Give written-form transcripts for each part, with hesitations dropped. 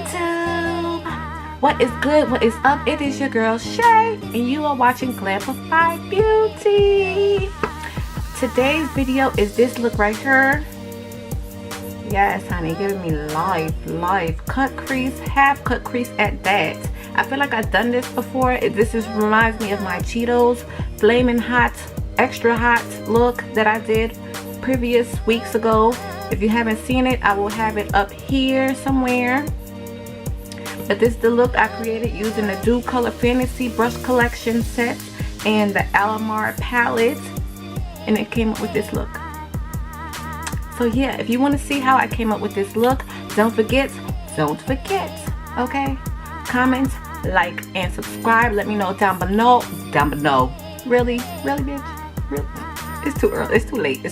YouTube. What is good? What is up? It is your girl Shay, and you are watching Glamplified Beauty. Today's video is this look right here. Yes, honey, giving me life cut crease, half cut crease at that. I feel like I've done this before. This reminds me of my Cheetos flaming hot, extra hot look that I did previous weeks ago. If you haven't seen it, I will have it up here somewhere. But this is the look I created using the Docolor Fantasy Brush Collection set and the Alamar palette, and it came up with this look. So yeah, if you want to see how I came up with this look, don't forget, okay? Comment, like, and subscribe. Let me know down below. Really, bitch? Really? It's too early. It's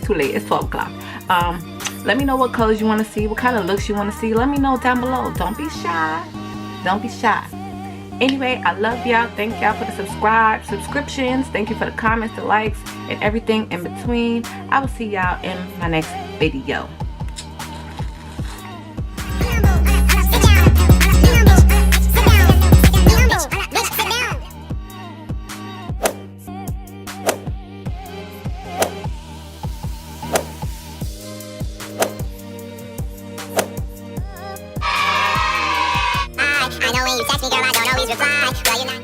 too late. It's 12 o'clock. Let me know what colors you want to see, what kind of looks you want to see. Let me know down below. Don't be shy. Anyway, I love y'all. Thank y'all for the subscriptions. Thank you for the comments, the likes, and everything in between. I will see y'all in my next video. I know when you text me, girl, I don't always reply. Well, you're not.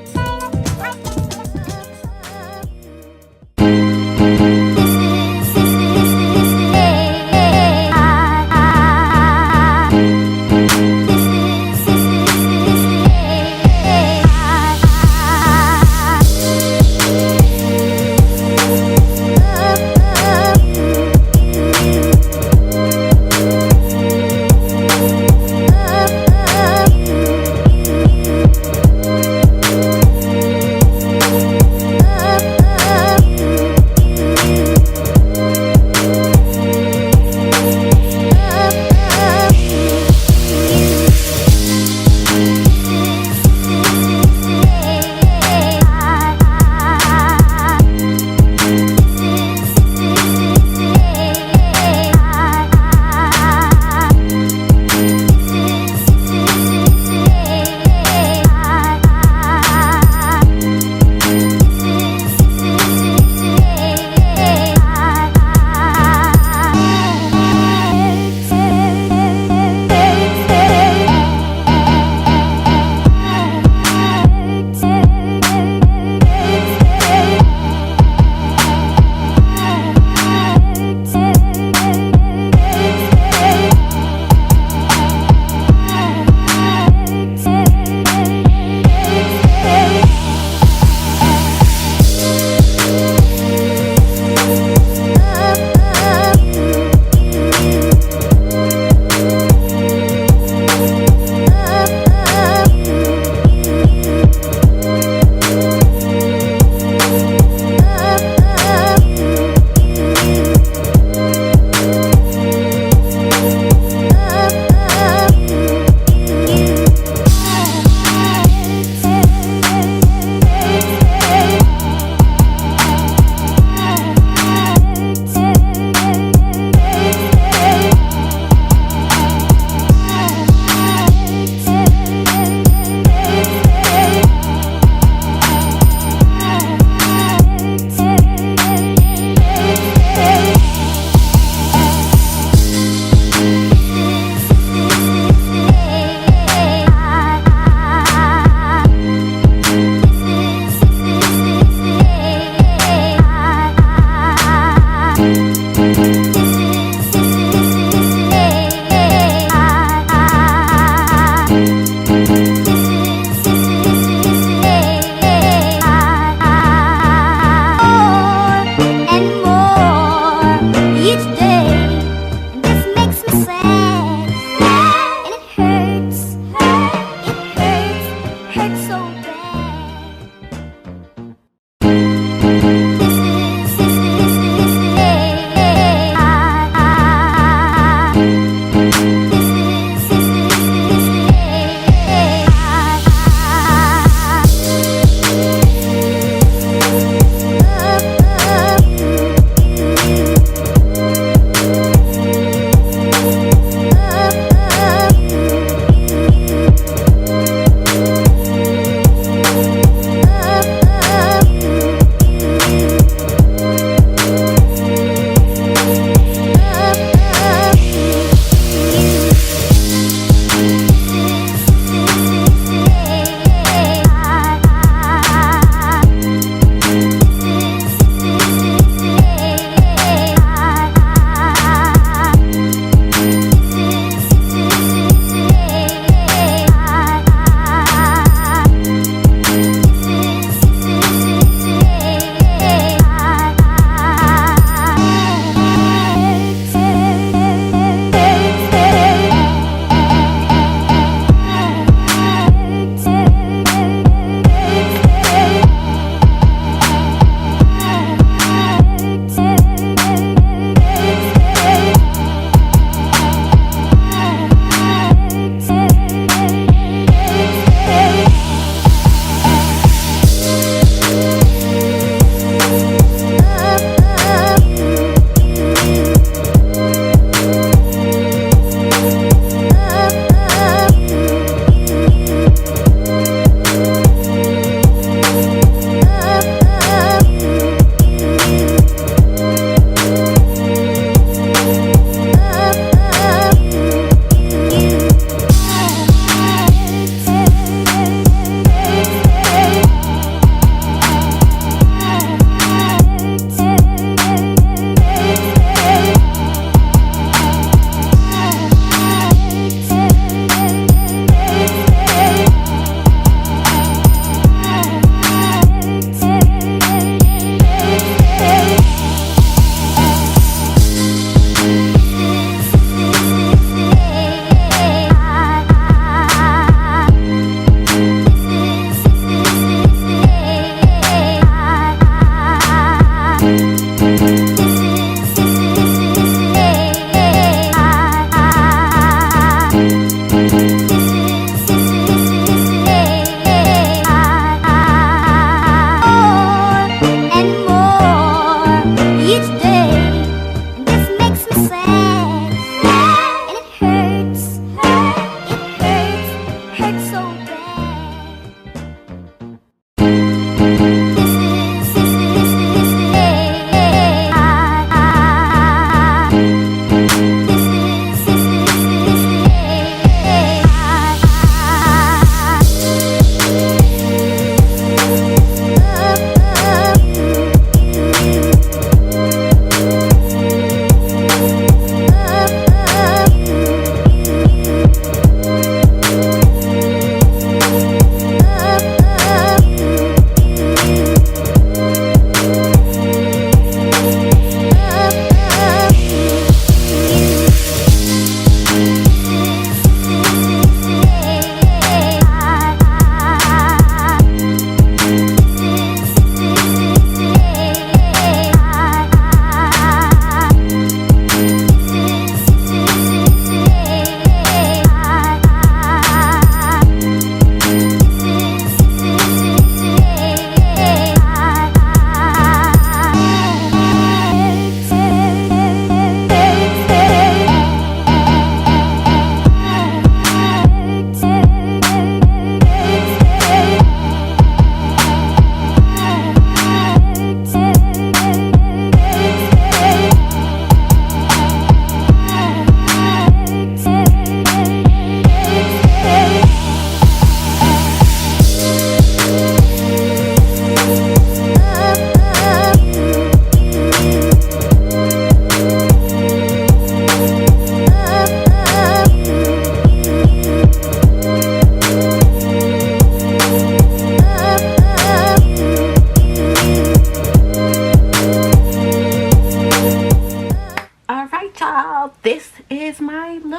is my look.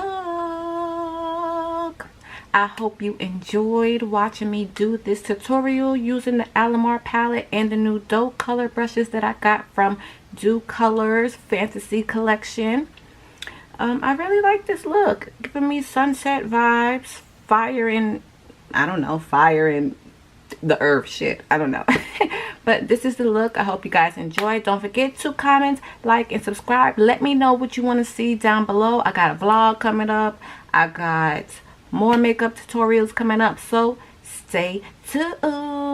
I hope you enjoyed watching me do this tutorial using the Alamar palette and the new Docolor brushes that I got from Docolor's Fantasy Collection. I really like this look, giving me sunset vibes, fire in, I don't know, fire in the earth shit, I don't know. But this is the look. I hope you guys enjoyed. Don't forget to comment, like, and subscribe. Let me know what you want to see down below. I got a vlog coming up. I got more makeup tutorials coming up, so stay tuned.